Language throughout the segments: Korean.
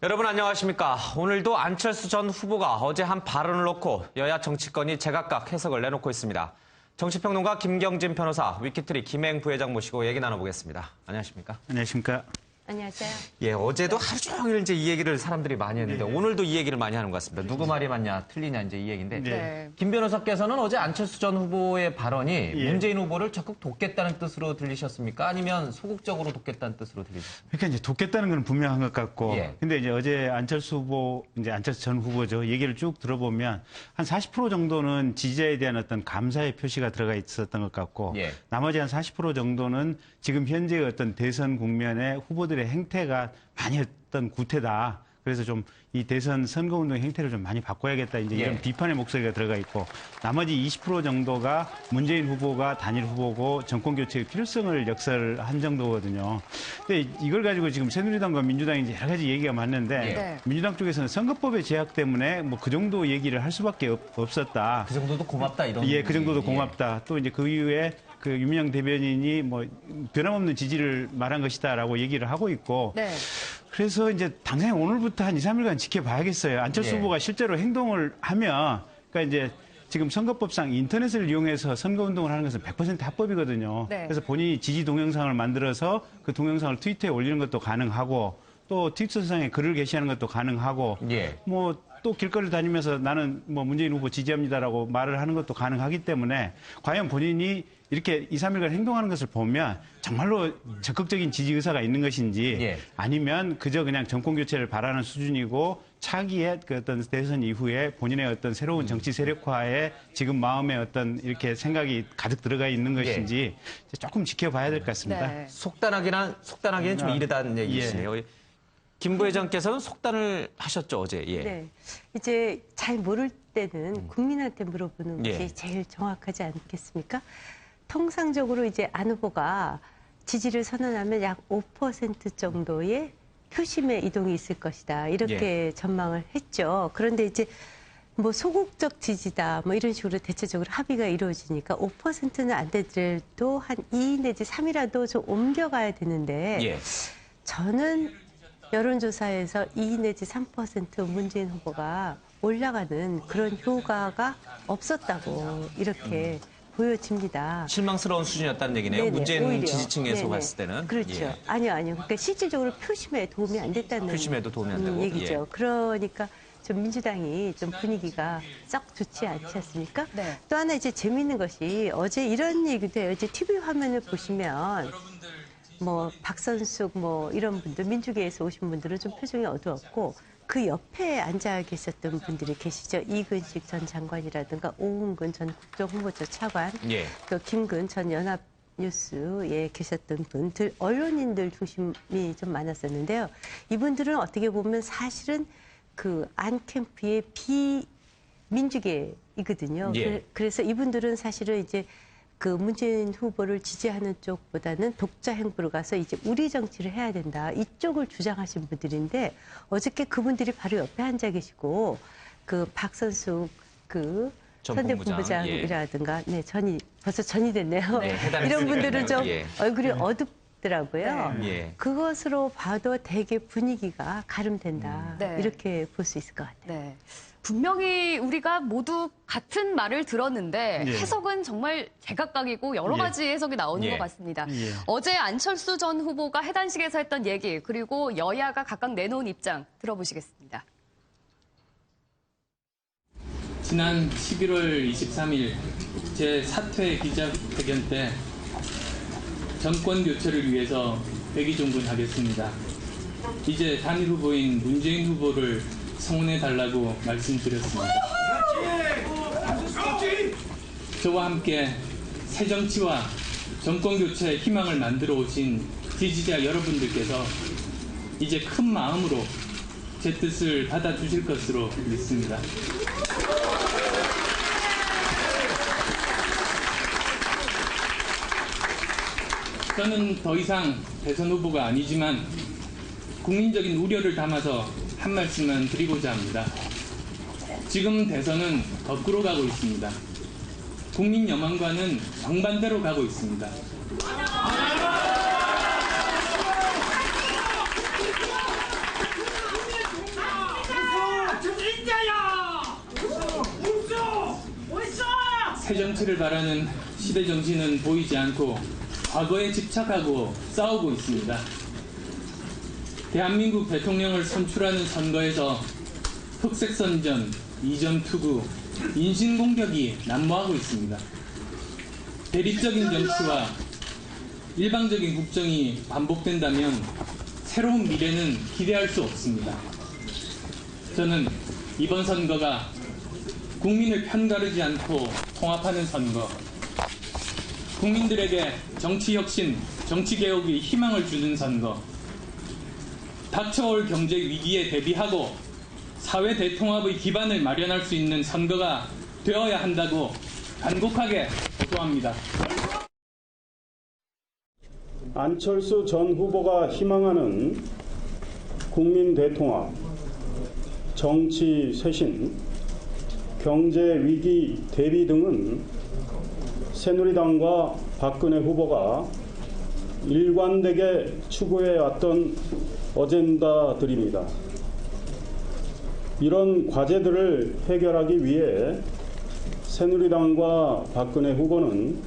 여러분 안녕하십니까. 오늘도 안철수 전 후보가 어제 한 발언을 놓고 여야 정치권이 제각각 해석을 내놓고 있습니다. 정치평론가 김경진 변호사, 위키트리 김행 부회장 모시고 얘기 나눠보겠습니다. 안녕하십니까. 안녕하십니까. 안녕하세요. 예, 어제도 하루 종일 이제 이 얘기를 사람들이 많이 했는데 오늘도 이 얘기를 많이 하는 것 같습니다. 누구 말이 맞냐, 틀리냐 이제 이 얘기인데 네. 김 변호사께서는 어제 안철수 전 후보의 발언이 문재인 후보를 적극 돕겠다는 뜻으로 들리셨습니까? 아니면 소극적으로 돕겠다는 뜻으로 들리셨습니까? 그러니까 이제 돕겠다는 건 분명한 것 같고, 예. 근데 이제 어제 안철수 전 후보죠. 얘기를 쭉 들어보면 한 40% 정도는 지지자에 대한 어떤 감사의 표시가 들어가 있었던 것 같고, 예. 나머지 한 40% 정도는 지금 현재의 어떤 대선 국면에 후보들의 행태가 많이 어떤 구태다. 그래서 좀 이 대선 선거운동 행태를 좀 많이 바꿔야겠다. 이제 이런 비판의 목소리가 들어가 있고, 나머지 20% 정도가 문재인 후보가 단일 후보고 정권교체의 필요성을 역설한 정도거든요. 근데 이걸 가지고 지금 새누리당과 민주당이 이제 여러 가지 얘기가 많는데, 네. 민주당 쪽에서는 선거법의 제약 때문에 뭐 그 정도 얘기를 할 수밖에 없었다. 그 정도도 고맙다 이런. 예, 그 정도도 고맙다. 또 이제 그 이후에 그 유민영 대변인이 뭐 변함없는 지지를 말한 것이다라고 얘기를 하고 있고, 네. 그래서 이제 당장에 오늘부터 한 2, 3일간 지켜봐야겠어요. 안철수 예. 후보가 실제로 행동을 하면, 그러니까 이제 지금 선거법상 인터넷을 이용해서 선거운동을 하는 것은 100% 합법이거든요. 네. 그래서 본인이 지지 동영상을 만들어서 그 동영상을 트위터에 올리는 것도 가능하고, 또 트위터상에 글을 게시하는 것도 가능하고, 예. 뭐 또 길거리를 다니면서 나는 뭐 문재인 후보 지지합니다라고 말을 하는 것도 가능하기 때문에 과연 본인이 이렇게 2, 3일간 행동하는 것을 보면 정말로 적극적인 지지 의사가 있는 것인지 예. 아니면 그저 그냥 정권 교체를 바라는 수준이고 차기의 그 어떤 대선 이후에 본인의 어떤 새로운 정치 세력화에 지금 마음에 어떤 이렇게 생각이 가득 들어가 있는 것인지 조금 지켜봐야 될 것 같습니다. 네. 속단하기는 좀 이르다는 얘기시네요. 김 부회장께서는 속단을 하셨죠, 어제. 예. 네. 이제 잘 모를 때는 국민한테 물어보는 것이 예. 제일 정확하지 않겠습니까? 통상적으로 이제 안 후보가 지지를 선언하면 약 5% 정도의 표심의 이동이 있을 것이다. 이렇게 전망을 했죠. 그런데 이제 뭐 소극적 지지다 뭐 이런 식으로 대체적으로 합의가 이루어지니까 5%는 안 되더라도 한 2 내지 3이라도 좀 옮겨가야 되는데 예. 저는 여론조사에서 2 내지 3% 문재인 후보가 올라가는 그런 효과가 없었다고 이렇게 보여집니다. 실망스러운 수준이었다는 얘기네요. 네네, 문재인 오히려. 지지층에서 네네. 봤을 때는. 그렇죠. 예. 아니요. 그러니까 실질적으로 표심에 도움이 안 됐다는 표심에도 도움이 안 되고. 얘기죠. 예. 그러니까 좀 민주당이 좀 분위기가 썩 좋지 않지 않습니까? 네. 또 하나 이제 재미있는 것이 어제 이런 얘기도 해요. 이제 TV 화면을 보시면 뭐 박선숙 뭐 이런 분들 민주계에서 오신 분들은 좀 표정이 어두웠고 그 옆에 앉아 계셨던 분들이 계시죠. 이근식 전 장관이라든가 오은근 전 국정홍보처 차관, 예. 또 김근 전 연합뉴스에 계셨던 분들, 언론인들 중심이 좀 많았었는데요. 이분들은 어떻게 보면 사실은 그 안 캠프의 비민주계이거든요. 예. 그래서 이분들은 사실은 이제 그 문재인 후보를 지지하는 쪽보다는 독자 행보로 가서 이제 우리 정치를 해야 된다. 이쪽을 주장하신 분들인데 어저께 그분들이 바로 옆에 앉아 계시고 그 박선숙 그 전 선대 본부장, 본부장이라든가 네, 벌써 전이 됐네요. 네, 해당했으니까요. 이런 분들은 좀 예. 얼굴이 어둡더라고요. 예. 그것으로 봐도 되게 분위기가 가름된다. 네. 이렇게 볼 수 있을 것 같아요. 네. 분명히 우리가 모두 같은 말을 들었는데 예. 해석은 정말 제각각이고 여러 예. 가지 해석이 나오는 예. 것 같습니다. 예. 어제 안철수 전 후보가 해단식에서 했던 얘기 그리고 여야가 각각 내놓은 입장 들어보시겠습니다. 지난 11월 23일 제 사퇴 기자회견 때 정권 교체를 위해서 백의종군하겠습니다. 이제 단일 후보인 문재인 후보를 성원해달라고 말씀드렸습니다. 저와 함께 새정치와 정권교체의 희망을 만들어 오신 지지자 여러분들께서 이제 큰 마음으로 제 뜻을 받아주실 것으로 믿습니다. 저는 더 이상 대선 후보가 아니지만 국민적인 우려를 담아서 한 말씀만 드리고자 합니다. 지금 대선은 거꾸로 가고 있습니다. 국민 여망과는 정반대로 가고 있습니다. 새 정치를 바라는 시대 정신은 보이지 않고 과거에 집착하고 싸우고 있습니다. 대한민국 대통령을 선출하는 선거에서 흑색선전, 이점투구, 인신공격이 난무하고 있습니다. 대립적인 정치와 일방적인 국정이 반복된다면 새로운 미래는 기대할 수 없습니다. 저는 이번 선거가 국민을 편가르지 않고 통합하는 선거, 국민들에게 정치혁신, 정치개혁의 희망을 주는 선거, 닥쳐올 경제 위기에 대비하고 사회 대통합의 기반을 마련할 수 있는 선거가 되어야 한다고 간곡하게 호소합니다. 안철수 전 후보가 희망하는 국민 대통합, 정치 쇄신, 경제 위기 대비 등은 새누리당과 박근혜 후보가 일관되게 추구해왔던 어젠다들입니다. 이런 과제들을 해결하기 위해 새누리당과 박근혜 후보는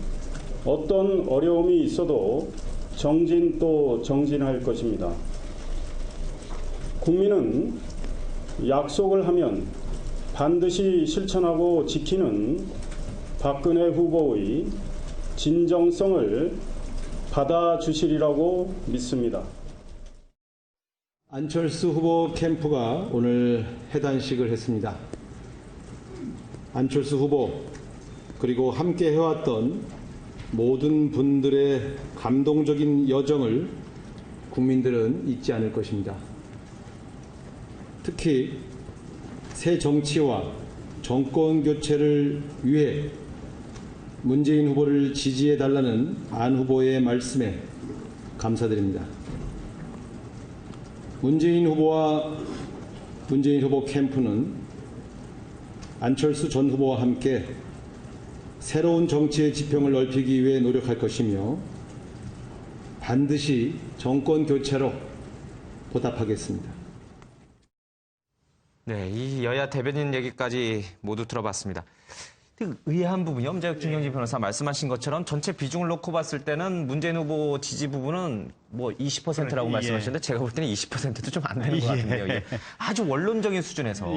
어떤 어려움이 있어도 정진 또 정진할 것입니다. 국민은 약속을 하면 반드시 실천하고 지키는 박근혜 후보의 진정성을 받아주시리라고 믿습니다. 안철수 후보 캠프가 오늘 해단식을 했습니다. 안철수 후보 그리고 함께 해왔던 모든 분들의 감동적인 여정을 국민들은 잊지 않을 것입니다. 특히 새 정치와 정권 교체를 위해 문재인 후보를 지지해달라는 안 후보의 말씀에 감사드립니다. 문재인 후보와 문재인 후보 캠프는 안철수 전 후보와 함께 새로운 정치의 지평을 넓히기 위해 노력할 것이며 반드시 정권 교체로 보답하겠습니다. 네, 이 여야 대변인 얘기까지 모두 들어봤습니다. 의아한 부분이요. 김경진 변호사 말씀하신 것처럼 전체 비중을 놓고 봤을 때는 문재인 후보 지지 부분은 뭐 20%라고 말씀하셨는데 제가 볼 때는 20%도 좀 안 되는 것 같은데요. 예. 아주 원론적인 수준에서.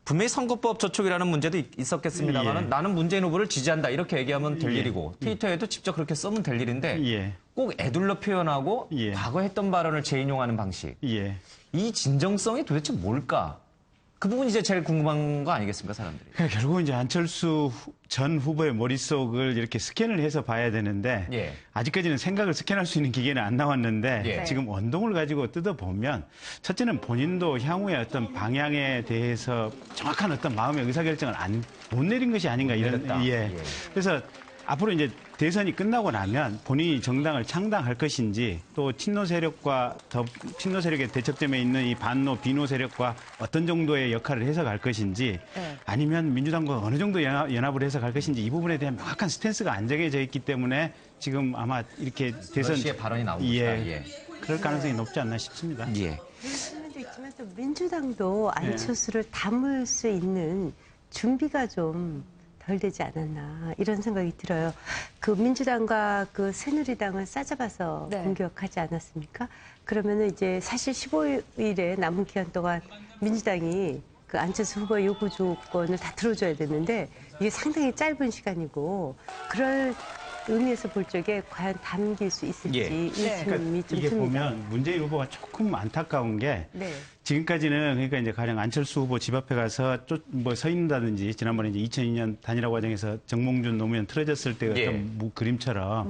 분명히 선거법 저촉이라는 문제도 있었겠습니다만 나는 문재인 후보를 지지한다 이렇게 얘기하면 될 일이고 트위터에도 직접 그렇게 쓰면 될 일인데 꼭 애둘러 표현하고 과거 했던 발언을 재인용하는 방식. 이 진정성이 도대체 뭘까? 그 부분이 이제 제일 궁금한 거 아니겠습니까, 사람들이? 그러니까 결국은 이제 안철수 전 후보의 머릿속을 이렇게 스캔을 해서 봐야 되는데 아직까지는 생각을 스캔할 수 있는 기계는 안 나왔는데 지금 원동을 가지고 뜯어보면 첫째는 본인도 향후의 어떤 방향에 대해서 정확한 어떤 마음의 의사결정을 못 내린 것이 아닌가 이런 그래서 앞으로 이제 대선이 끝나고 나면 본인이 정당을 창당할 것인지 또 친노 세력과 친노 세력의 대척점에 있는 이 반노 비노 세력과 어떤 정도의 역할을 해서 갈 것인지 아니면 민주당과 어느 정도 연합을 해서 갈 것인지 이 부분에 대한 명확한 스탠스가 안 정해져 있기 때문에 지금 아마 이렇게 대선 시의 발언이 나온 것이다. 그럴 가능성이 높지 않나 싶습니다. 그런 면도 있지만 또 민주당도 안철수를 담을 수 있는 준비가 좀 덜 되지 않았나 이런 생각이 들어요. 그 민주당과 그 새누리당을 싸잡아서 공격하지 않았습니까? 그러면은 이제 사실 15일에 남은 기간 동안 민주당이 그 안철수 후보의 요구 조건을 다 들어줘야 되는데 이게 상당히 짧은 시간이고 그럴 의미에서 볼 적에 과연 담길 수 있을지 의심이 좀 이게 듭니다. 보면 문재인 후보가 조금 안타까운 게 지금까지는 그러니까 이제 가령 안철수 후보 집 앞에 가서 뭐 서 있는다든지 지난번에 이제 2002년 단일화 과정에서 정몽준 노무현 틀어졌을 때 어떤 그림처럼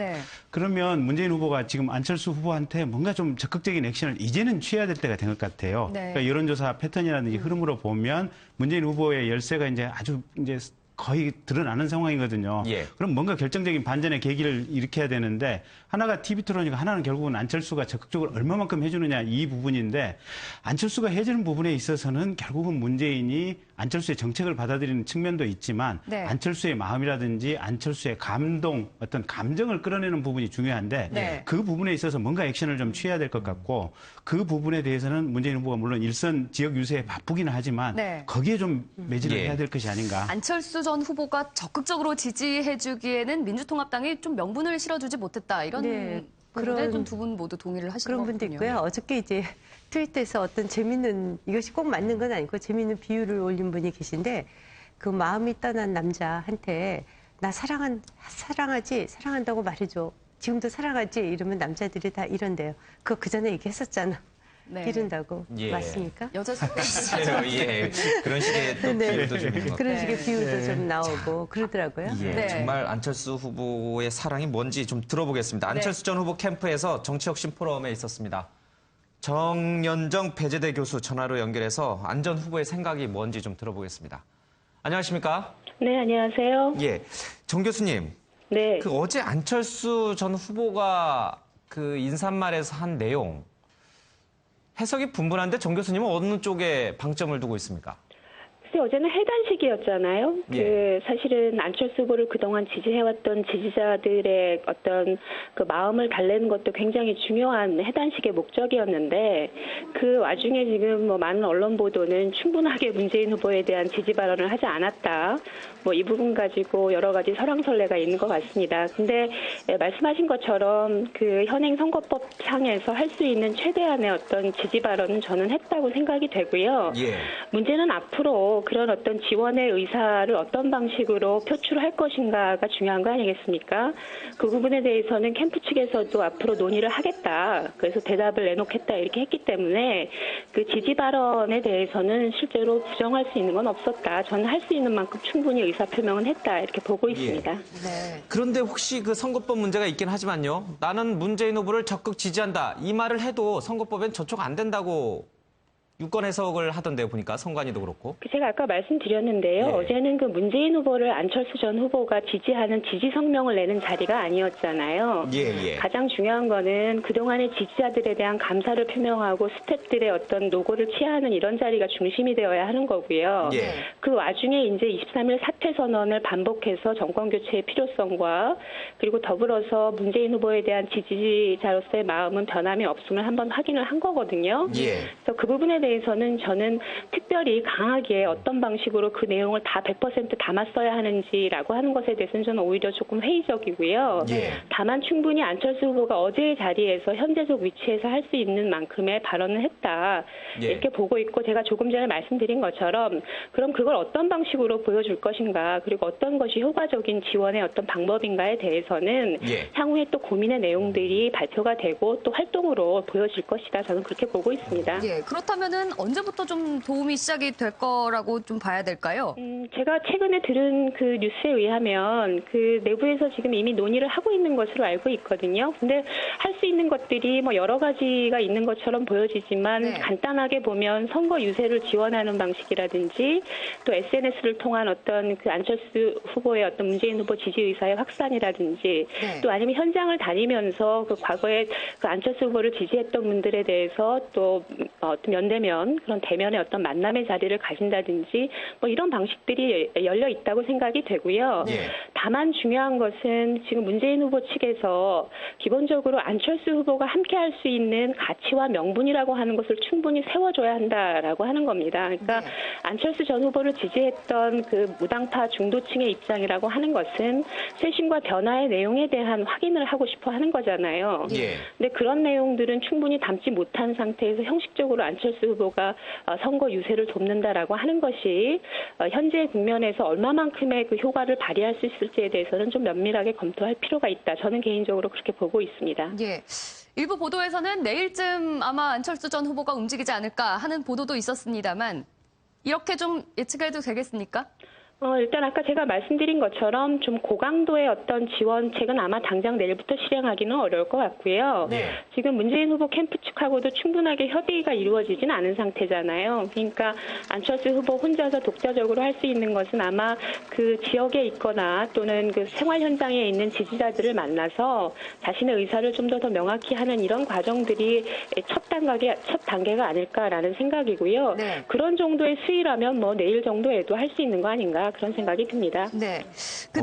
그러면 문재인 후보가 지금 안철수 후보한테 뭔가 좀 적극적인 액션을 이제는 취해야 될 때가 된 것 같아요. 그러니까 여론조사 패턴이라든지 흐름으로 보면 문재인 후보의 열세가 이제 아주 이제 거의 드러나는 상황이거든요. 그럼 뭔가 결정적인 반전의 계기를 일으켜야 되는데 하나가 TV 토론이고 하나는 결국은 안철수가 적극적으로 얼마만큼 해주느냐 이 부분인데 안철수가 해주는 부분에 있어서는 결국은 문재인이 안철수의 정책을 받아들이는 측면도 있지만 안철수의 마음이라든지 안철수의 감동, 어떤 감정을 끌어내는 부분이 중요한데 그 부분에 있어서 뭔가 액션을 좀 취해야 될 것 같고 그 부분에 대해서는 문재인 후보가 물론 일선 지역 유세에 바쁘기는 하지만 거기에 좀 매진을 해야 될 것이 아닌가. 안철수 전 전 후보가 적극적으로 지지해주기에는 민주통합당이 좀 명분을 실어주지 못했다. 이런 네, 부분에 그런- 좀 두 분 모두 동의를 하시는 그런 분도 거군요. 있고요. 어저께 이제 트위터에서 어떤 재밌는, 이것이 꼭 맞는 건 아니고 재밌는 비유를 올린 분이 계신데, 그 마음이 떠난 남자한테 나 사랑하지, 사랑한다고 말해줘. 지금도 사랑하지? 이러면 남자들이 다 이런대요. 그거 그 전에 얘기했었잖아. 네. 이른다고. 예. 맞습니까? 여자 수가 예, 그런 식의 또 네. 비유도 좀 있는 것 같아요. 그런 식의 비유도 좀 나오고 그러더라고요. 예, 네. 정말 안철수 후보의 사랑이 뭔지 좀 들어보겠습니다. 안철수 전 후보 캠프에서 정치혁신 포럼에 있었습니다. 정연정 배재대 교수 전화로 연결해서 안 전 후보의 생각이 뭔지 좀 들어보겠습니다. 안녕하십니까? 네, 안녕하세요. 예, 정 교수님. 네. 그 어제 안철수 전 후보가 그 인사말에서 한 내용 해석이 분분한데 정 교수님은 어느 쪽에 방점을 두고 있습니까? 글쎄, 어제는 해단식이었잖아요. 예. 사실은 안철수 후보를 그동안 지지해왔던 지지자들의 어떤 그 마음을 달래는 것도 굉장히 중요한 해단식의 목적이었는데, 그 와중에 지금 뭐 많은 언론 보도는 충분하게 문재인 후보에 대한 지지 발언을 하지 않았다. 뭐 이 부분 가지고 여러 가지 설왕설래가 있는 것 같습니다. 근데 말씀하신 것처럼 그 현행 선거법상에서 할 수 있는 최대한의 어떤 지지 발언은 저는 했다고 생각이 되고요. 예. 문제는 앞으로 그런 어떤 지원의 의사를 어떤 방식으로 표출할 것인가가 중요한 거 아니겠습니까? 그 부분에 대해서는 캠프 측에서도 앞으로 논의를 하겠다. 그래서 대답을 내놓겠다 이렇게 했기 때문에 그 지지 발언에 대해서는 실제로 부정할 수 있는 건 없었다. 저는 할 수 있는 만큼 충분히 의사표명은 했다. 이렇게 보고 있습니다. 네. 그런데 혹시 그 선거법 문제가 있긴 하지만요. 나는 문재인 후보를 적극 지지한다. 이 말을 해도 선거법엔 저촉 안 된다고 유권 해석을 하던데요. 보니까 선관위도 그렇고. 제가 아까 말씀드렸는데요. 예. 어제는 그 문재인 후보를 안철수 전 후보가 지지하는 지지 성명을 내는 자리가 아니었잖아요. 예. 가장 중요한 거는 그동안의 지지자들에 대한 감사를 표명하고 스태프들의 어떤 노고를 취하는 이런 자리가 중심이 되어야 하는 거고요. 예. 그 와중에 이제 23일 사퇴 선언을 반복해서 정권 교체의 필요성과 그리고 더불어서 문재인 후보에 대한 지지자로서의 마음은 변함이 없음을 한번 확인을 한 거거든요. 예. 그래서 그 부분에 대해서는 저는 특별히 강하게 어떤 방식으로 그 내용을 다 100% 담았어야 하는지라고 하는 것에 대해서는 저는 오히려 조금 회의적이고요. 예. 다만 충분히 안철수 후보가 어제의 자리에서 현재적 위치에서 할 수 있는 만큼의 발언을 했다. 예. 이렇게 보고 있고 제가 조금 전에 말씀드린 것처럼 그럼 그걸 어떤 방식으로 보여줄 것인가 그리고 어떤 것이 효과적인 지원의 어떤 방법인가에 대해서는 예. 향후에 또 고민의 내용들이 발표가 되고 또 활동으로 보여질 것이다. 저는 그렇게 보고 있습니다. 예, 그렇다면은 언제부터 좀 도움이 시작이 될 거라고 좀 봐야 될까요? 제가 최근에 들은 그 뉴스에 의하면 그 내부에서 지금 이미 논의를 하고 있는 것으로 알고 있거든요. 근데 할 수 있는 것들이 뭐 여러 가지가 있는 것처럼 보여지지만 네. 간단하게 보면 선거 유세를 지원하는 방식이라든지 또 SNS를 통한 어떤 그 안철수 후보의 어떤 문재인 후보 지지 의사의 확산이라든지 네. 또 아니면 현장을 다니면서 그 과거에 그 안철수 후보를 지지했던 분들에 대해서 또 어떤 면대면 그런 대면의 어떤 만남의 자리를 가진다든지 뭐 이런 방식들이 열려 있다고 생각이 되고요. 예. 다만 중요한 것은 지금 문재인 후보 측에서 기본적으로 안철수 후보가 함께 할 수 있는 가치와 명분이라고 하는 것을 충분히 세워줘야 한다라고 하는 겁니다. 그러니까 네. 안철수 전 후보를 지지했던 그 무당파 중도층의 입장이라고 하는 것은 쇄신과 변화의 내용에 대한 확인을 하고 싶어 하는 거잖아요. 예. 근데 그런 내용들은 충분히 담지 못한 상태에서 형식적으로 안철수 후보가 선거 유세를 돕는다라고 하는 것이 현재 국면에서 얼마만큼의 그 효과를 발휘할 수 있을지에 대해서는 좀 면밀하게 검토할 필요가 있다. 저는 개인적으로 그렇게 보고 있습니다. 예. 일부 보도에서는 내일쯤 아마 안철수 전 후보가 움직이지 않을까 하는 보도도 있었습니다만 이렇게 좀 예측해도 되겠습니까? 일단 아까 제가 말씀드린 것처럼 좀 고강도의 어떤 지원책은 아마 당장 내일부터 실행하기는 어려울 것 같고요. 네. 지금 문재인 후보 캠프 측하고도 충분하게 협의가 이루어지진 않은 상태잖아요. 그러니까 안철수 후보 혼자서 독자적으로 할 수 있는 것은 아마 그 지역에 있거나 또는 그 생활 현장에 있는 지지자들을 만나서 자신의 의사를 좀 더 명확히 하는 이런 과정들이 첫 단계가 아닐까라는 생각이고요. 네. 그런 정도의 수위라면 뭐 내일 정도에도 할 수 있는 거 아닌가 그런 생각이 듭니다. 네. 그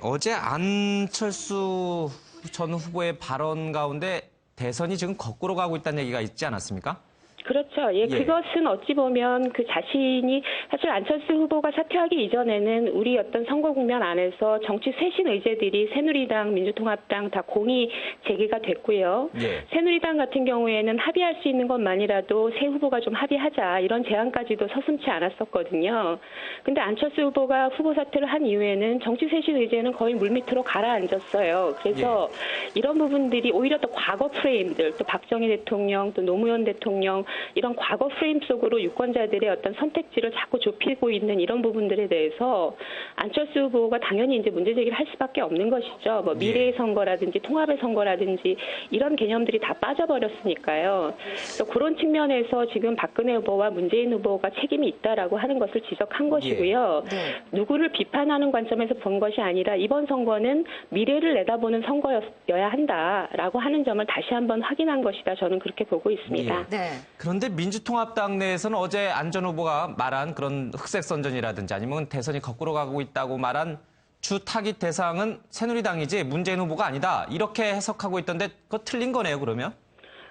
어제 안철수 전 후보의 발언 가운데 대선이 지금 거꾸로 가고 있다는 얘기가 있지 않았습니까? 그렇죠. 예, 그것은 어찌 보면 그 자신이 사실 안철수 후보가 사퇴하기 이전에는 우리 어떤 선거 국면 안에서 정치 쇄신 의제들이 새누리당, 민주통합당 다 공이 제기가 됐고요. 예. 새누리당 같은 경우에는 합의할 수 있는 것만이라도 새 후보가 좀 합의하자 이런 제안까지도 서슴지 않았었거든요. 근데 안철수 후보가 후보 사퇴를 한 이후에는 정치 쇄신 의제는 거의 물밑으로 가라앉았어요. 그래서 이런 부분들이 오히려 또 과거 프레임들, 또 박정희 대통령, 또 노무현 대통령 이런 과거 프레임 속으로 유권자들의 어떤 선택지를 자꾸 좁히고 있는 이런 부분들에 대해서 안철수 후보가 당연히 이제 문제 제기를 할 수밖에 없는 것이죠. 뭐 미래의 선거라든지 통합의 선거라든지 이런 개념들이 다 빠져버렸으니까요. 그래서 그런 측면에서 지금 박근혜 후보와 문재인 후보가 책임이 있다라고 하는 것을 지적한 것이고요. 누구를 비판하는 관점에서 본 것이 아니라 이번 선거는 미래를 내다보는 선거여야 한다라고 하는 점을 다시 한번 확인한 것이다. 저는 그렇게 보고 있습니다. 네. 그런데 민주통합당 내에서는 어제 안 전 후보가 말한 그런 흑색 선전이라든지 아니면 대선이 거꾸로 가고 있다고 말한 주 타깃 대상은 새누리당이지 문재인 후보가 아니다. 이렇게 해석하고 있던데 그거 틀린 거네요, 그러면?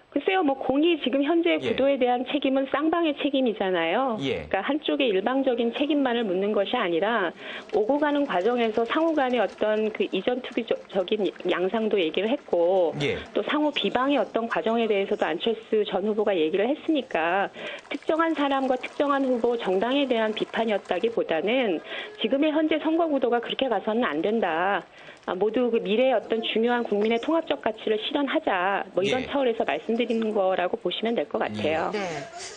글쎄요, 뭐 공이 지금 현재 구도에 대한 책임은 쌍방의 책임이잖아요. 그러니까 한쪽의 일방적인 책임만을 묻는 것이 아니라 오고 가는 과정에서 상호 간의 어떤 그 이전 투기적인 양상도 얘기를 했고 또 상호 비방의 어떤 과정에 대해서도 안철수 전 후보가 얘기를 했으니까 특정한 사람과 특정한 후보 정당에 대한 비판이었다기보다는 지금의 현재 선거 구도가 그렇게 가서는 안 된다. 모두 그 미래의 어떤 중요한 국민의 통합적 가치를 실현하자. 뭐 이런 차원에서 말씀드리는 거라고 보시면 될 것 같아요. 네.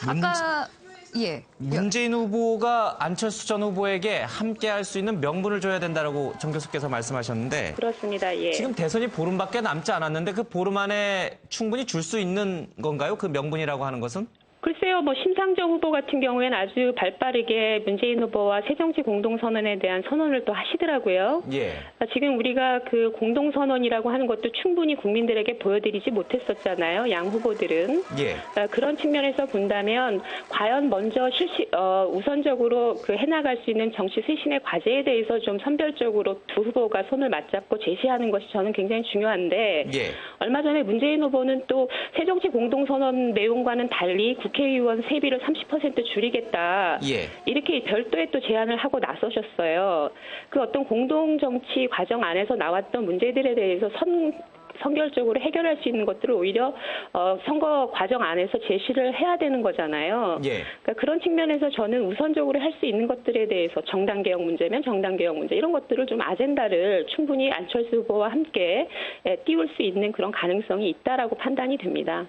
아까 문재인 후보가 안철수 전 후보에게 함께 할 수 있는 명분을 줘야 된다라고 정 교수께서 말씀하셨는데 그렇습니다. 예. 지금 대선이 보름밖에 남지 않았는데 그 보름 안에 충분히 줄 수 있는 건가요? 그 명분이라고 하는 것은? 글쎄요, 뭐 심상정 후보 같은 경우에는 아주 발빠르게 문재인 후보와 새정치 공동선언에 대한 선언을 또 하시더라고요. 지금 우리가 그 공동선언이라고 하는 것도 충분히 국민들에게 보여드리지 못했었잖아요. 양 후보들은. 그런 측면에서 본다면 과연 먼저 우선적으로 그 해나갈 수 있는 정치 쇄신의 과제에 대해서 좀 선별적으로 두 후보가 손을 맞잡고 제시하는 것이 저는 굉장히 중요한데 얼마 전에 문재인 후보는 또 새정치 공동선언 내용과는 달리 국회의원 세비를 30% 줄이겠다. 이렇게 별도의 또 제안을 하고 나서셨어요. 그 어떤 공동정치 과정 안에서 나왔던 문제들에 대해서 선결적으로 해결할 수 있는 것들을 오히려 선거 과정 안에서 제시를 해야 되는 거잖아요. 그러니까 그런 측면에서 저는 우선적으로 할 수 있는 것들에 대해서 정당개혁 문제면 정당개혁 문제 이런 것들을 좀 아젠다를 충분히 안철수 후보와 함께 띄울 수 있는 그런 가능성이 있다라고 판단이 됩니다.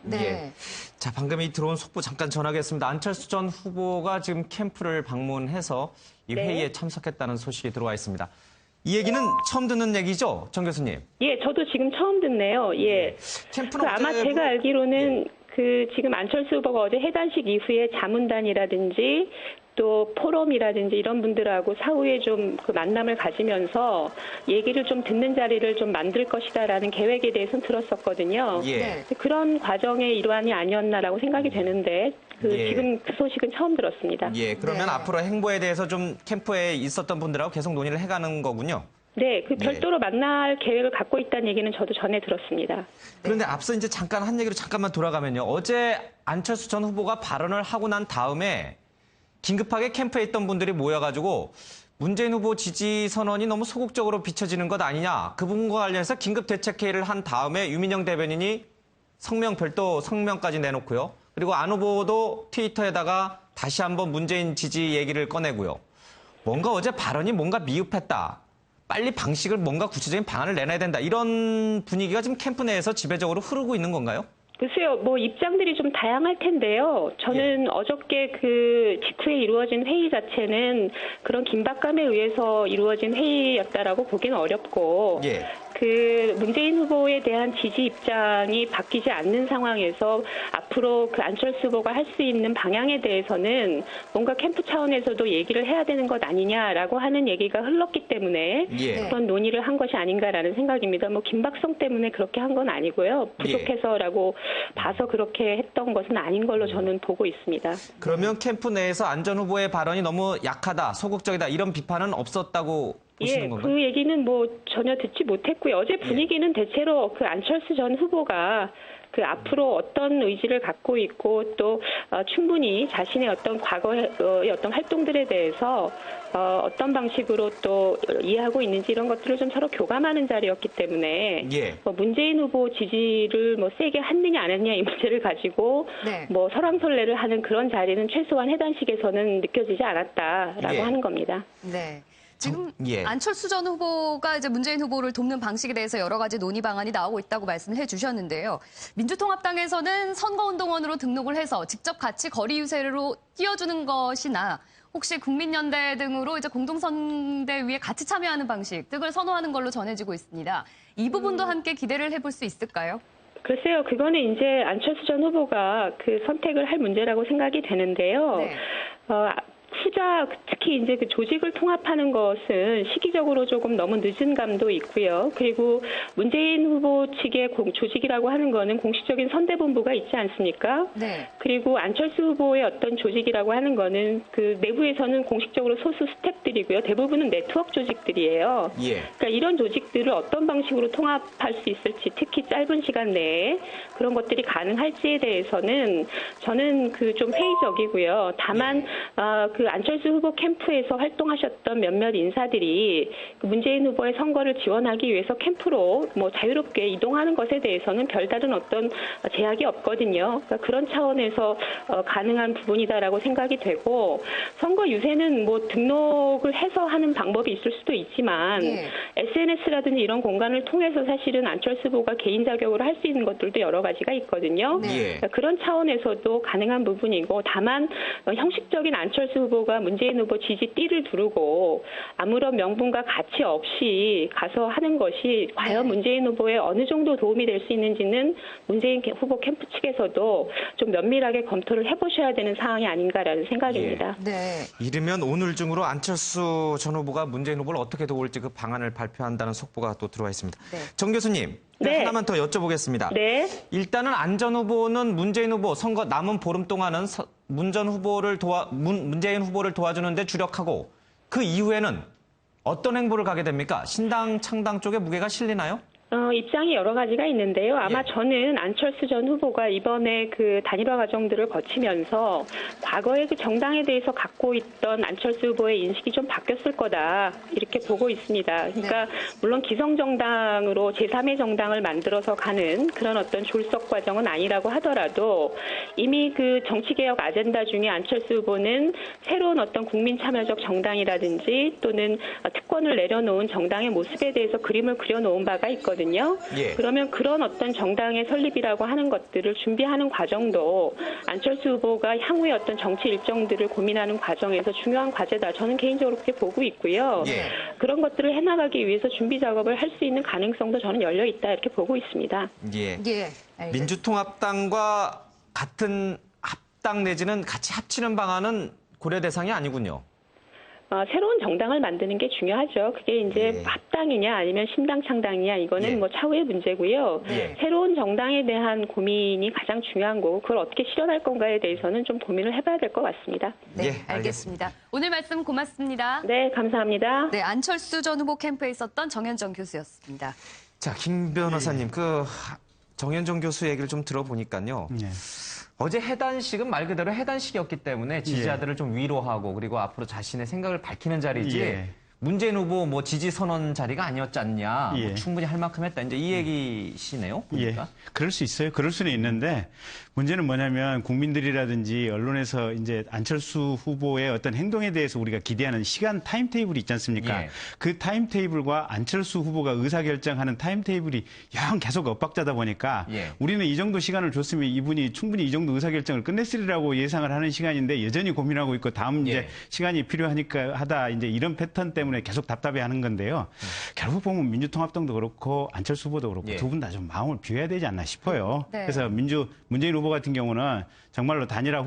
자, 방금 이 들어온 속보 잠깐 전하겠습니다. 안철수 전 후보가 지금 캠프를 방문해서 이 회의에 참석했다는 소식이 들어와 있습니다. 이 얘기는 처음 듣는 얘기죠, 정 교수님? 예, 저도 지금 처음 듣네요. 캠프는 아마 제가 알기로는 그 지금 안철수 후보가 어제 해단식 이후에 자문단이라든지 또 포럼이라든지 이런 분들하고 사후에 좀 그 만남을 가지면서 얘기를 좀 듣는 자리를 좀 만들 것이다라는 계획에 대해서는 들었었거든요. 그런 과정의 일환이 아니었나라고 생각이 되는데 지금 그 소식은 처음 들었습니다. 그러면 앞으로 행보에 대해서 좀 캠프에 있었던 분들하고 계속 논의를 해가는 거군요. 네, 그 별도로 만날 계획을 갖고 있다는 얘기는 저도 전에 들었습니다. 그런데 앞서 이제 잠깐 한 얘기로 잠깐만 돌아가면요. 어제 안철수 전 후보가 발언을 하고 난 다음에 긴급하게 캠프에 있던 분들이 모여가지고 문재인 후보 지지 선언이 너무 소극적으로 비춰지는 것 아니냐. 그 부분과 관련해서 긴급 대책회의를 한 다음에 유민영 대변인이 별도 성명까지 내놓고요. 그리고 안 후보도 트위터에다가 다시 한번 문재인 지지 얘기를 꺼내고요. 뭔가 어제 발언이 뭔가 미흡했다. 빨리 방식을 뭔가 구체적인 방안을 내놔야 된다. 이런 분위기가 지금 캠프 내에서 지배적으로 흐르고 있는 건가요? 글쎄요, 뭐 입장들이 좀 다양할 텐데요. 저는 어저께 그 직후에 이루어진 회의 자체는 그런 긴박감에 의해서 이루어진 회의였다라고 보기는 어렵고 그 문재인 후보에 대한 지지 입장이 바뀌지 않는 상황에서 앞으로 그 안철수 후보가 할 수 있는 방향에 대해서는 뭔가 캠프 차원에서도 얘기를 해야 되는 것 아니냐라고 하는 얘기가 흘렀기 때문에 그런 논의를 한 것이 아닌가라는 생각입니다. 뭐 긴박성 때문에 그렇게 한 건 아니고요. 부족해서라고 봐서 그렇게 했던 것은 아닌 걸로 저는 보고 있습니다. 그러면 캠프 내에서 안 전 후보의 발언이 너무 약하다, 소극적이다 이런 비판은 없었다고 보시는 건가요? 그 얘기는 뭐 전혀 듣지 못했고요. 어제 분위기는 대체로 그 안철수 전 후보가 그 앞으로 어떤 의지를 갖고 있고 또 충분히 자신의 어떤 과거의 어떤 활동들에 대해서 어떤 방식으로 또 이해하고 있는지 이런 것들을 좀 서로 교감하는 자리였기 때문에 예. 문재인 후보 지지를 뭐 세게 했느냐 안 했느냐 이 문제를 가지고 네. 뭐 설왕설래를 하는 그런 자리는 최소한 해단식에서는 느껴지지 않았다라고 예. 하는 겁니다. 네. 지금 예. 안철수 전 후보가 이제 문재인 후보를 돕는 방식에 대해서 여러 가지 논의 방안이 나오고 있다고 말씀을 해주셨는데요. 민주통합당에서는 선거운동원으로 등록을 해서 직접 같이 거리 유세로 띄워주는 것이나 혹시 국민연대 등으로 이제 공동선대위에 같이 참여하는 방식 등을 선호하는 걸로 전해지고 있습니다. 이 부분도 함께 기대를 해볼 수 있을까요? 글쎄요, 그거는 이제 안철수 전 후보가 그 선택을 할 문제라고 생각이 되는데요. 네. 후자 특히 이제 그 조직을 통합하는 것은 시기적으로 조금 너무 늦은 감도 있고요. 그리고 문재인 후보 측의 조직이라고 하는 거는 공식적인 선대본부가 있지 않습니까? 네. 그리고 안철수 후보의 어떤 조직이라고 하는 거는 그 내부에서는 공식적으로 소수 스태프들이고요. 대부분은 네트워크 조직들이에요. 예. 그러니까 이런 조직들을 어떤 방식으로 통합할 수 있을지, 특히 짧은 시간 내에 그런 것들이 가능할지에 대해서는 저는 그 좀 회의적이고요. 다만 그 안철수 후보 캠프에서 활동하셨던 몇몇 인사들이 그 문재인 후보의 선거를 지원하기 위해서 캠프로 뭐 자유롭게 이동하는 것에 대해서는 별다른 어떤 제약이 없거든요. 그러니까 그런 차원에서 가능한 부분이다라고 생각이 되고, 선거 유세는 뭐 등록을 해서 하는 방법이 있을 수도 있지만 예. SNS라든지 이런 공간을 통해서 사실은 안철수 후보가 개인 자격으로 할 수 있는 것들도 여러 가지가 있거든요. 네. 예. 그러니까 그런 차원에서도 가능한 부분이고, 다만 형식적인 안철수 후보가 문재인 후보 지지 띠를 두르고 아무런 명분과 가치 없이 가서 하는 것이 과연 문재인 후보에 어느 정도 도움이 될 수 있는지는 문재인 후보 캠프 측에서도 좀 면밀하게 검토를 해보셔야 되는 사항이 아닌가라는 생각입니다. 네. 이르면 오늘 중으로 안철수 전 후보가 문재인 후보를 어떻게 도울지 그 방안을 발표한다는 속보가 또 들어와 있습니다. 네. 정 교수님, 네. 하나만 더 여쭤보겠습니다. 네. 일단은 안 전 후보는 문재인 후보 선거 남은 보름 동안은 문재인 후보를 도와주는데 주력하고, 그 이후에는 어떤 행보를 가게 됩니까? 신당 창당 쪽에 무게가 실리나요? 입장이 여러 가지가 있는데요. 아마 예. 저는 안철수 전 후보가 이번에 그 단일화 과정들을 거치면서 과거의 그 정당에 대해서 갖고 있던 안철수 후보의 인식이 좀 바뀌었을 거다, 이렇게 보고 있습니다. 그러니까 물론 기성정당으로 제3의 정당을 만들어서 가는 그런 어떤 졸속 과정은 아니라고 하더라도 이미 그 정치개혁 아젠다 중에 안철수 후보는 새로운 어떤 국민참여적 정당이라든지 또는 특권을 내려놓은 정당의 모습에 대해서 그림을 그려놓은 바가 있거든요. 예. 그러면 그런 어떤 정당의 설립이라고 하는 것들을 준비하는 과정도 안철수 후보가 향후의 어떤 정치 일정들을 고민하는 과정에서 중요한 과제다, 저는 개인적으로 그렇게 보고 있고요. 예. 그런 것들을 해나가기 위해서 준비 작업을 할 수 있는 가능성도 저는 열려 있다, 이렇게 보고 있습니다. 예. 예. 알겠습니다. 민주통합당과 같은 합당 내지는 같이 합치는 방안은 고려 대상이 아니군요. 새로운 정당을 만드는 게 중요하죠. 그게 이제 예. 합당이냐 아니면 신당 창당이냐, 이거는 예. 뭐 차후의 문제고요. 예. 새로운 정당에 대한 고민이 가장 중요한 거고, 그걸 어떻게 실현할 건가에 대해서는 좀 고민을 해봐야 될 것 같습니다. 네, 예, 알겠습니다. 오늘 말씀 고맙습니다. 네, 감사합니다. 네, 안철수 전 후보 캠프에 있었던 정현정 교수였습니다. 자, 김 변호사님, 정현정 교수 얘기를 좀 들어보니까요. 예. 어제 해단식은 말 그대로 해단식이었기 때문에 지지자들을 좀 위로하고 그리고 앞으로 자신의 생각을 밝히는 자리지 예. 문재인 후보 지지 선언 자리가 아니었지 않냐. 예. 충분히 할 만큼 했다. 이제 이 얘기시네요. 보니까. 예, 그럴 수 있어요. 그럴 수는 있는데, 문제는 뭐냐면 국민들이라든지 언론에서 이제 안철수 후보의 어떤 행동에 대해서 우리가 기대하는 시간 타임테이블이 있지 않습니까? 예. 그 타임테이블과 안철수 후보가 의사결정하는 타임테이블이 영 계속 엇박자다 보니까 예. 우리는 이 정도 시간을 줬으면 이분이 충분히 이 정도 의사결정을 끝냈으리라고 예상을 하는 시간인데 여전히 고민하고 있고 다음 예. 이제 시간이 필요하니까 하다 이제 이런 패턴 때문에 계속 답답해하는 건데요. 결국 보면 민주통합당도 그렇고 안철수 후보도 그렇고 예. 두 분 다 좀 마음을 비워야 되지 않나 싶어요. 네. 그래서 문재인 후보 같은 경우는 정말로 단일화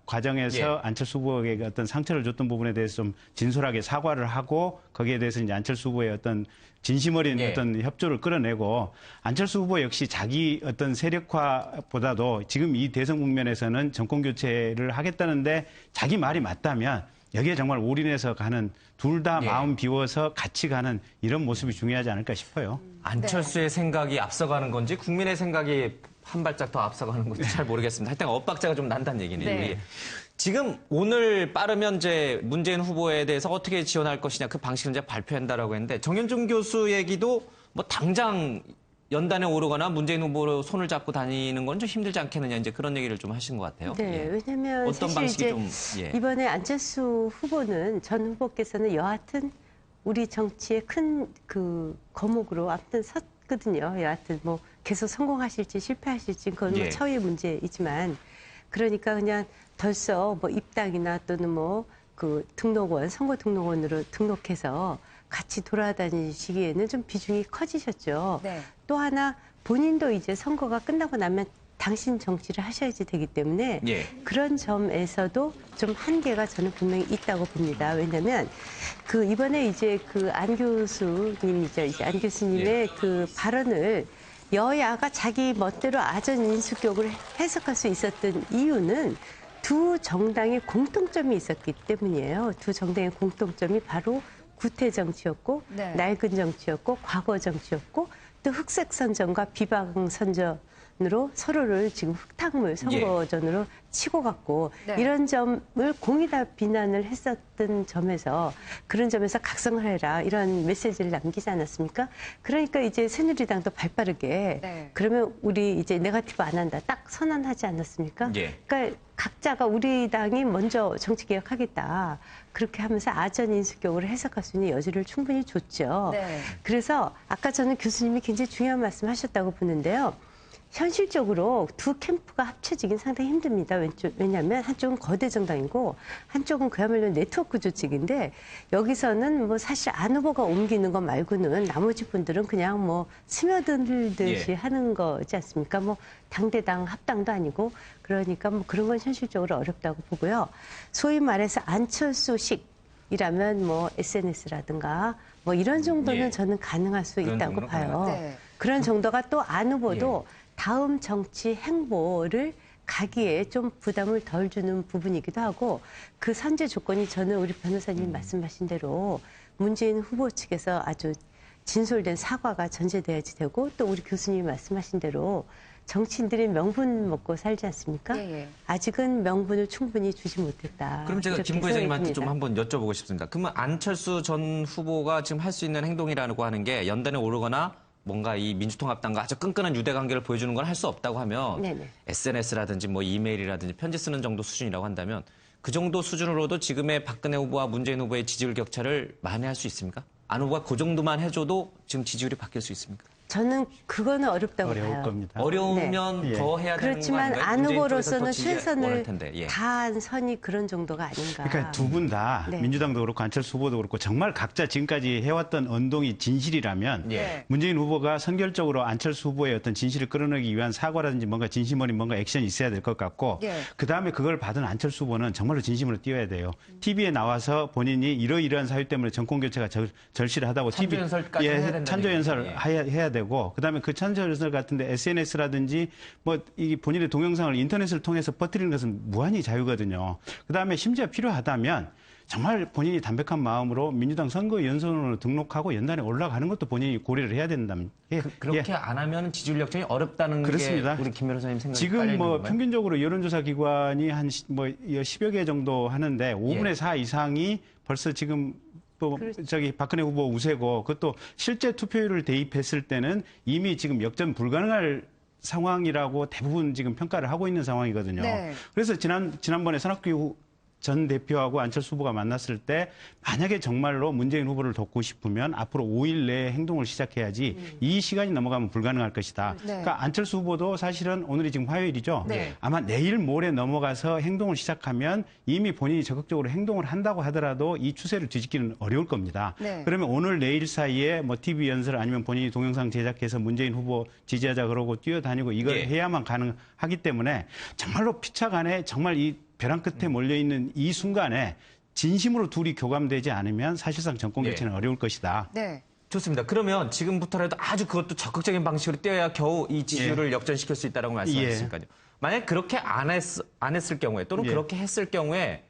과정에서 예. 안철수 후보에게 어떤 상처를 줬던 부분에 대해서 좀 진솔하게 사과를 하고 거기에 대해서 이제 안철수 후보의 어떤 진심 어린 예. 어떤 협조를 끌어내고, 안철수 후보 역시 자기 어떤 세력화보다도 지금 이 대선 국면에서는 정권 교체를 하겠다는데 자기 말이 맞다면 여기에 정말 올인해서 가는 둘 다 예. 마음 비워서 같이 가는 이런 모습이 중요하지 않을까 싶어요. 안철수의 생각이 앞서가는 건지 국민의 생각이 한 발짝 더 앞서가는 건지 잘 모르겠습니다. 하여튼 엇박자가 좀 난다는 얘기네요. 네. 예. 지금 오늘 빠르면 이제 문재인 후보에 대해서 어떻게 지원할 것이냐 그 방식을 이제 발표한다라고 했는데 정현준 교수 얘기도 뭐 당장 연단에 오르거나 문재인 후보로 손을 잡고 다니는 건 좀 힘들지 않겠느냐 이제 그런 얘기를 좀 하신 것 같아요. 네, 예. 왜냐하면 어떤 사실 방식이 이제 좀 예. 이번에 안철수 후보는 전 후보께서는 여하튼 우리 정치의 큰 그 거목으로 아무튼 섰거든요. 여하튼 뭐 계속 성공하실지 실패하실지 그건 뭐 예. 차후의 문제이지만 그러니까 그냥 덜써 뭐 입당이나 또는 뭐 그 등록원 선거 등록원으로 등록해서 같이 돌아다니시기에는 좀 비중이 커지셨죠. 네. 또 하나 본인도 이제 선거가 끝나고 나면 당신 정치를 하셔야지 되기 때문에 예. 그런 점에서도 좀 한계가 저는 분명히 있다고 봅니다. 왜냐하면 그 이번에 이제 그 안 교수님이죠. 이제 안 교수님의 그 발언을 여야가 자기 멋대로 아전 인수격을 해석할 수 있었던 이유는 두 정당의 공통점이 있었기 때문이에요. 두 정당의 공통점이 바로 구태 정치였고 네. 낡은 정치였고 과거 정치였고 또 흑색 선전과 비방 선전으로 서로를 지금 흙탕물 선거전으로 치고 갔고 네. 이런 점을 공이다 비난을 했었던 점에서 그런 점에서 각성을 해라 이런 메시지를 남기지 않았습니까? 그러니까 이제 새누리당도 발빠르게 네. 그러면 우리 이제 네거티브 안 한다 딱 선언하지 않았습니까? 예. 그러니까 각자가 우리 당이 먼저 정치개혁하겠다. 그렇게 하면서 아전 인수격으로 해석할 수 있는 여지를 충분히 줬죠. 네. 그래서 아까 저는 교수님이 굉장히 중요한 말씀 하셨다고 보는데요. 현실적으로 두 캠프가 합쳐지긴 상당히 힘듭니다. 왜냐하면 한쪽은 거대 정당이고 한쪽은 그야말로 네트워크 조직인데 여기서는 뭐 사실 안 후보가 옮기는 거 말고는 나머지 분들은 그냥 뭐 스며들듯이 예. 하는 거지 않습니까? 뭐 당대당 합당도 아니고 그러니까 뭐 그런 건 현실적으로 어렵다고 보고요. 소위 말해서 안철수식이라면 뭐 SNS라든가 뭐 이런 정도는 예. 저는 가능할 수 그런 있다고 정도는 봐요. 가능하다. 네. 그런 정도가 또 안 후보도 다음 정치 행보를 가기에 좀 부담을 덜 주는 부분이기도 하고 그 선제 조건이 저는 우리 변호사님 말씀하신 대로 문재인 후보 측에서 아주 진솔된 사과가 전제돼야지 되고 또 우리 교수님이 말씀하신 대로 정치인들이 명분 먹고 살지 않습니까? 예, 예. 아직은 명분을 충분히 주지 못했다. 그럼 제가 이렇게 김 부회장님한테 좀 생각이 한번 여쭤보고 싶습니다. 그러면 안철수 전 후보가 지금 할 수 있는 행동이라고 하는 게 연단에 오르거나 뭔가 이 민주통합당과 아주 끈끈한 유대관계를 보여주는 건 할 수 없다고 하면 네네. SNS라든지 뭐 이메일이라든지 편지 쓰는 정도 수준이라고 한다면 그 정도 수준으로도 지금의 박근혜 후보와 문재인 후보의 지지율 격차를 만회할 수 있습니까? 안 후보가 그 정도만 해줘도 지금 지지율이 바뀔 수 있습니까? 저는 그거는 어렵다고 어려울 봐요. 겁니다. 어려우면 네. 더 해야 되는 거 그렇지만 아닌가요? 안 문재인 쪽에서 후보로서는 더 지지 원할 최선을 텐데. 예. 다한 선이 그런 정도가 아닌가. 그러니까 두 분 다 네. 민주당도 그렇고 안철수 후보도 그렇고 정말 각자 지금까지 해왔던 언동이 진실이라면 예. 문재인 후보가 선결적으로 안철수 후보의 어떤 진실을 끌어내기 위한 사과라든지 뭔가 진심 어린 뭔가 액션이 있어야 될 것 같고 예. 그다음에 그걸 받은 안철수 후보는 정말로 진심으로 뛰어야 돼요. TV에 나와서 본인이 이러이러한 사유 때문에 정권 교체가 절실하다고 찬조연설까지 해야 된다는 찬조연설 얘기예요. 해야 되고 그다음에 그 찬조연설 같은데 SNS라든지 뭐 이 본인의 동영상을 인터넷을 통해서 퍼뜨리는 것은 무한히 자유거든요. 그다음에 심지어 필요하다면 정말 본인이 담백한 마음으로 민주당 선거연선으로 등록하고 연단에 올라가는 것도 본인이 고려를 해야 된다면 그렇게 안 하면 지지율 역전이 어렵다는 그렇습니다. 게 우리 김 변호사님 생각이 지금 깔려 있는 뭐 건가요? 평균적으로 여론조사 기관이 한 10여 개 정도 하는데 5분의 4 이상이 벌써 지금 또 저기 박근혜 후보 우세고 그것도 실제 투표율을 대입했을 때는 이미 지금 역전 불가능할 상황이라고 대부분 지금 평가를 하고 있는 상황이거든요. 네. 그래서 지난번에 산악규 전 대표하고 안철수 후보가 만났을 때 만약에 정말로 문재인 후보를 돕고 싶으면 앞으로 5일 내에 행동을 시작해야지 이 시간이 넘어가면 불가능할 것이다. 네. 그러니까 안철수 후보도 사실은 오늘이 지금 화요일이죠. 네. 아마 내일 모레 넘어가서 행동을 시작하면 이미 본인이 적극적으로 행동을 한다고 하더라도 이 추세를 뒤집기는 어려울 겁니다. 네. 그러면 오늘 내일 사이에 뭐 TV 연설 아니면 본인이 동영상 제작해서 문재인 후보 지지하자 그러고 뛰어다니고 이걸 예. 해야만 가능하기 때문에 정말로 피차간에 정말 이 벼랑 끝에 몰려있는 이 순간에 진심으로 둘이 교감되지 않으면 사실상 정권 교체는 어려울 것이다. 네. 좋습니다. 그러면 지금부터라도 아주 그것도 적극적인 방식으로 뛰어야 겨우 이 지지율을 역전시킬 수 있다고 말씀하셨으니까요. 만약 그렇게 안 했을 경우에 또는 예. 그렇게 했을 경우에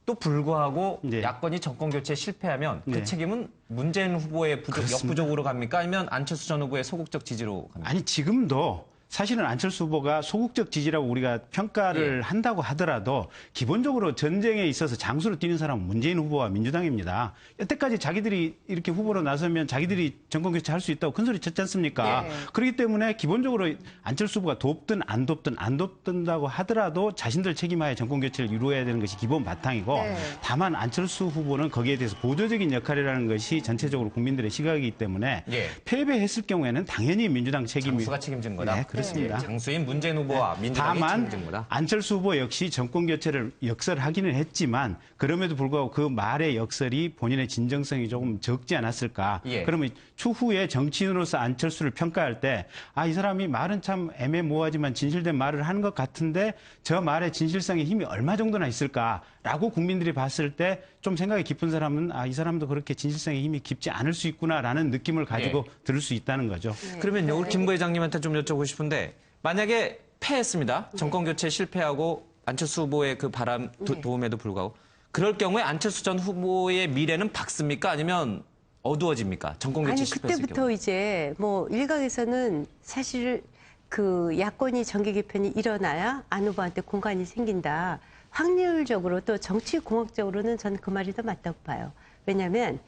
또 불구하고 네. 야권이 정권 교체에 실패하면 그 네. 책임은 문재인 후보의 그렇습니다. 역부족으로 갑니까? 아니면 안철수 전 후보의 소극적 지지로 갑니까? 아니 지금도 사실은 안철수 후보가 소극적 지지라고 우리가 평가를 한다고 하더라도 기본적으로 전쟁에 있어서 장수로 뛰는 사람은 문재인 후보와 민주당입니다. 여태까지 자기들이 이렇게 후보로 나서면 자기들이 정권 교체할 수 있다고 큰소리 쳤지 않습니까? 예. 그렇기 때문에 기본적으로 안철수 후보가 돕든 안 돕든다고 하더라도 자신들 책임하에 정권 교체를 이루어야 되는 것이 기본 바탕이고 네. 다만 안철수 후보는 거기에 대해서 보조적인 역할이라는 것이 전체적으로 국민들의 시각이기 때문에 예. 패배했을 경우에는 당연히 민주당 책임이 장수가 책임진 거다. 네, 그렇습니다. 장수인 문재인 후보와 민주당이 다만 책임진 거다. 안철수 후보 역시 정권 교체를 역설하기는 했지만 그럼에도 불구하고 그 말의 역설이 본인의 진정성이 조금 적지 않았을까. 예. 그러면 추후에 정치인으로서 안철수를 평가할 때 이 사람이 말은 참 애매모호하지만 진실된 말을 하는 것 같은데 저 말의 진실성의 힘이 얼마 정도나 있을까라고 국민들이 봤을 때 좀 생각이 깊은 사람은 이 사람도 그렇게 진실성의 힘이 깊지 않을 수 있구나라는 느낌을 가지고 들을 수 있다는 거죠. 그러면 우리 김 부회장님한테 좀 여쭤보고 싶은데 만약에 패했습니다. 정권 교체 실패하고 안철수 후보의 그 바람 도움에도 불구하고 그럴 경우에 안철수 전 후보의 미래는 밝습니까? 아니면 어두워집니까? 정권 교체 아니 실패했을 그때부터 경우. 이제 뭐 일각에서는 사실 그 야권이 정계 개편이 일어나야 안 후보한테 공간이 생긴다. 확률적으로 또 정치공학적으로는 저는 그 말이 더 맞다고 봐요. 왜냐하면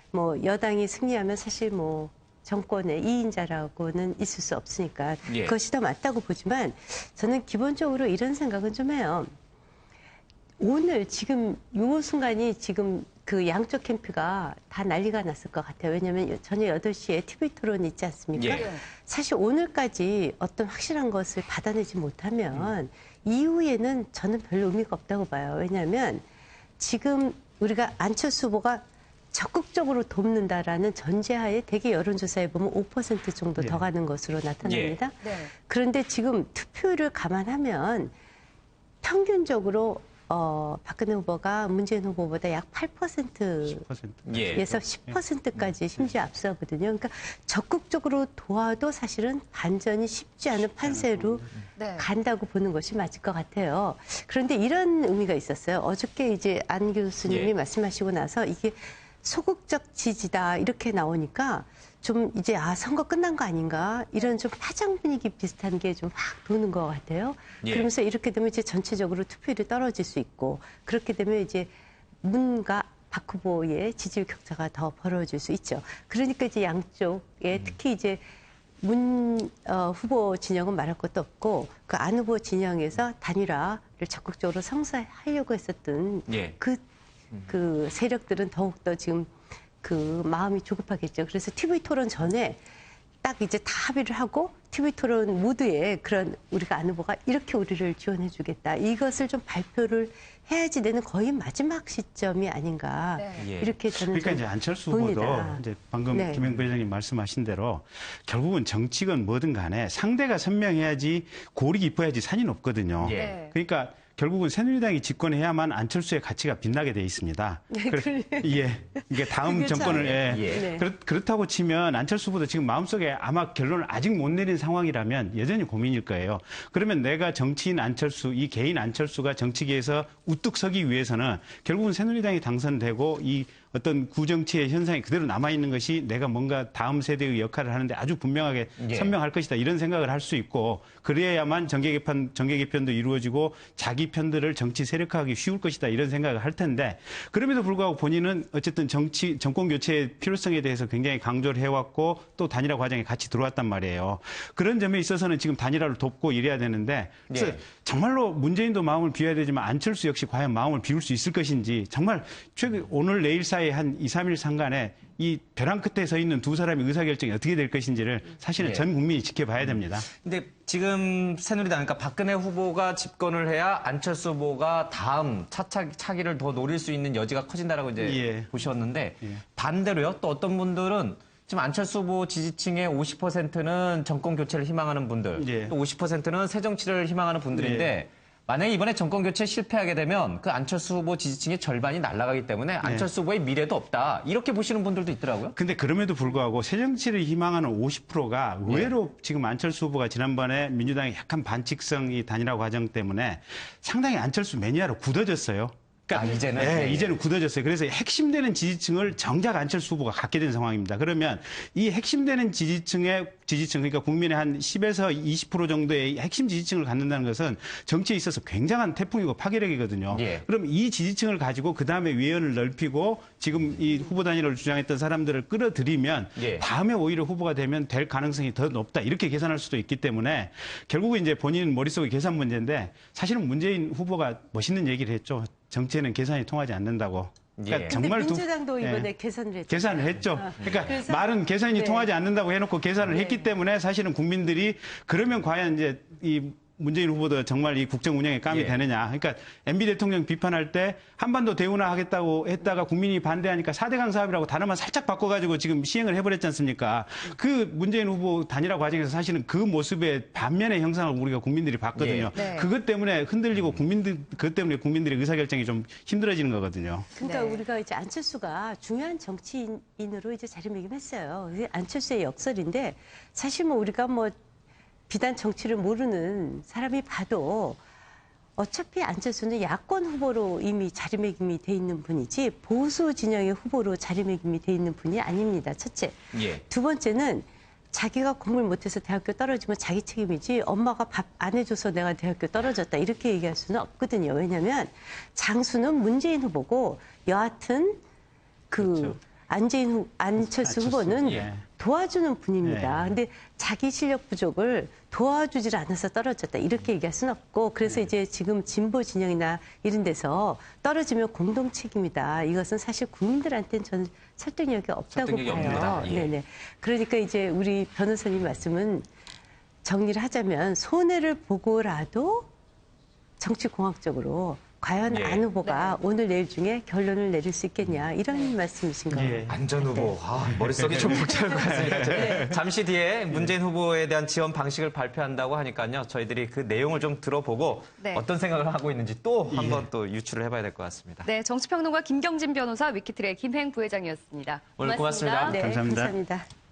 뭐 여당이 승리하면 사실 뭐 정권의 2인자라고는 있을 수 없으니까 예. 그것이 더 맞다고 보지만 저는 기본적으로 이런 생각은 좀 해요. 오늘 지금 요 순간이 지금 그 양쪽 캠프가 다 난리가 났을 것 같아요. 왜냐하면 저녁 8시에 TV 토론이 있지 않습니까? 예. 사실 오늘까지 어떤 확실한 것을 받아내지 못하면 이후에는 저는 별로 의미가 없다고 봐요. 왜냐하면 지금 우리가 안철수 후보가 적극적으로 돕는다라는 전제하에 대개 여론조사에 보면 5% 정도 더 가는 것으로 나타납니다. 네. 그런데 지금 투표율을 감안하면 평균적으로 박근혜 후보가 문재인 후보보다 약 8%에서 10%. 10%까지 심지어 앞서거든요. 그러니까 적극적으로 도와도 사실은 반전이 쉽지 않은 판세로 네. 간다고 보는 것이 맞을 것 같아요. 그런데 이런 의미가 있었어요. 어저께 이제 안 교수님이 예. 말씀하시고 나서 이게 소극적 지지다 이렇게 나오니까 좀 이제 선거 끝난 거 아닌가 이런 좀 파장 분위기 비슷한 게 좀 확 도는 것 같아요. 예. 그러면서 이렇게 되면 이제 전체적으로 투표율이 떨어질 수 있고 그렇게 되면 이제 문과 박 후보의 지지율 격차가 더 벌어질 수 있죠. 그러니까 이제 양쪽에 특히 이제 문 후보 진영은 말할 것도 없고 그 안 후보 진영에서 단일화를 적극적으로 성사하려고 했었던 예. 그 세력들은 더욱더 지금 그 마음이 조급하겠죠. 그래서 TV 토론 전에 딱 이제 다 합의를 하고 TV 토론 모두에 그런 우리가 안 후보가 이렇게 우리를 지원해주겠다. 이것을 좀 발표를 해야지 되는 거의 마지막 시점이 아닌가. 네. 예. 이렇게 저는 그러니까 좀 이제 안철수 봅니다. 후보도 이제 방금 네. 김영 부회장님 말씀하신 대로 결국은 정치건 뭐든 간에 상대가 선명해야지 골이 깊어야지 산이 높거든요. 예. 네. 그러니까 결국은 새누리당이 집권해야만 안철수의 가치가 빛나게 돼 있습니다. 예, 이게 다음 그게 참- 정권을 예. 네. 그렇다고 치면 안철수 후보도 지금 마음속에 아마 결론을 아직 못 내린 상황이라면 여전히 고민일 거예요. 그러면 내가 정치인 안철수, 이 개인 안철수가 정치계에서 우뚝 서기 위해서는 결국은 새누리당이 당선되고 이 어떤 구정치의 현상이 그대로 남아있는 것이 내가 뭔가 다음 세대의 역할을 하는데 아주 분명하게 예. 선명할 것이다. 이런 생각을 할 수 있고 그래야만 정계 개편도 이루어지고 자기 편들을 정치 세력화하기 쉬울 것이다. 이런 생각을 할 텐데 그럼에도 불구하고 본인은 어쨌든 정권 교체의 필요성에 대해서 굉장히 강조를 해왔고 또 단일화 과정에 같이 들어왔단 말이에요. 그런 점에 있어서는 지금 단일화를 돕고 이래야 되는데 그래서 예. 정말로 문재인도 마음을 비워야 되지만 안철수 역시 과연 마음을 비울 수 있을 것인지 정말 최근 오늘 내일 사이에 한 2, 3일 상간에 이 벼랑 끝에 서 있는 두 사람의 의사결정이 어떻게 될 것인지를 사실은 예. 전 국민이 지켜봐야 됩니다. 근데 지금 새누리당, 그러니까 박근혜 후보가 집권을 해야 안철수 후보가 다음 차기를 더 노릴 수 있는 여지가 커진다라고 이제 예. 보셨는데 반대로요. 또 어떤 분들은 지금 안철수 후보 지지층의 50%는 정권 교체를 희망하는 분들, 예. 또 50%는 새 정치를 희망하는 분들인데 만약에 이번에 정권 교체 실패하게 되면 그 안철수 후보 지지층의 절반이 날아가기 때문에 안철수 후보의 미래도 없다. 이렇게 보시는 분들도 있더라고요. 근데 그럼에도 불구하고 새정치를 희망하는 50%가 의외로 지금 안철수 후보가 지난번에 민주당의 약간 반칙성 이 단일화 과정 때문에 상당히 안철수 매니아로 굳어졌어요. 그러니까 이제는? 네, 예. 이제는 굳어졌어요. 그래서 핵심되는 지지층을 정작 안철수 후보가 갖게 된 상황입니다. 그러면 이 핵심되는 지지층, 그러니까 국민의 한 10에서 20% 정도의 핵심 지지층을 갖는다는 것은 정치에 있어서 굉장한 태풍이고 파괴력이거든요. 예. 그럼 이 지지층을 가지고 그 다음에 외연을 넓히고 지금 이 후보 단일화를 주장했던 사람들을 끌어들이면 예. 다음에 오히려 후보가 되면 될 가능성이 더 높다. 이렇게 계산할 수도 있기 때문에 결국은 이제 본인 머릿속의 계산 문제인데 사실은 문재인 후보가 멋있는 얘기를 했죠. 정치에는 계산이 통하지 않는다고. 그러니까 예. 정말 근데 민주당도 이번에 예. 계산을 했죠. 계산을 했죠. 그러니까 그래서- 말은 계산이 네. 통하지 않는다고 해놓고 계산을 했기 때문에 사실은 국민들이 그러면 과연 이제 이 문재인 후보도 정말 이 국정 운영에 감이 예. 되느냐. 그러니까 MB 대통령 비판할 때 한반도 대운하 하겠다고 했다가 국민이 반대하니까 4대강 사업이라고 단어만 살짝 바꿔가지고 지금 시행을 해버렸지 않습니까? 그 문재인 후보 단일화 과정에서 사실은 그 모습의 반면의 형상을 우리가 국민들이 봤거든요. 예. 네. 그것 때문에 흔들리고 그것 때문에 국민들의 의사결정이 좀 힘들어지는 거거든요. 그러니까 네. 우리가 이제 안철수가 중요한 정치인으로 이제 자리매김했어요. 이게 안철수의 역설인데 사실 뭐 우리가 뭐 비단 정치를 모르는 사람이 봐도 어차피 안철수는 야권 후보로 이미 자리매김이 돼 있는 분이지 보수 진영의 후보로 자리매김이 돼 있는 분이 아닙니다. 첫째. 예. 두 번째는 자기가 공부를 못해서 대학교 떨어지면 자기 책임이지 엄마가 밥 안 해줘서 내가 대학교 떨어졌다 이렇게 얘기할 수는 없거든요. 왜냐하면 장수는 문재인 후보고 여하튼 그렇죠. 안철수 후보는 예. 도와주는 분입니다. 네. 근데 자기 실력 부족을 도와주질 않아서 떨어졌다 이렇게 얘기할 수는 없고 그래서 이제 지금 진보 진영이나 이런 데서 떨어지면 공동 책임이다. 이것은 사실 국민들한테는 저는 설득력이 없다고 설득력이 봐요. 없습니다. 예. 네네. 그러니까 이제 우리 변호사님 말씀은 정리를 하자면 손해를 보고라도 정치공학적으로 과연 예. 안 후보가 오늘 내일 중에 결론을 내릴 수 있겠냐 이런 말씀이신 거예요. 예. 안전 후보. 머릿속이 좀 복잡할 것 같습니다. 잠시 뒤에 문재인 후보에 대한 지원 방식을 발표한다고 하니까요. 저희들이 그 내용을 좀 들어보고 네. 어떤 생각을 하고 있는지 또 한번 또 유추를 해봐야 될 것 같습니다. 네, 정치평론가 김경진 변호사, 위키트리의 김행 부회장이었습니다. 오늘 고맙습니다. 네, 감사합니다. 감사합니다.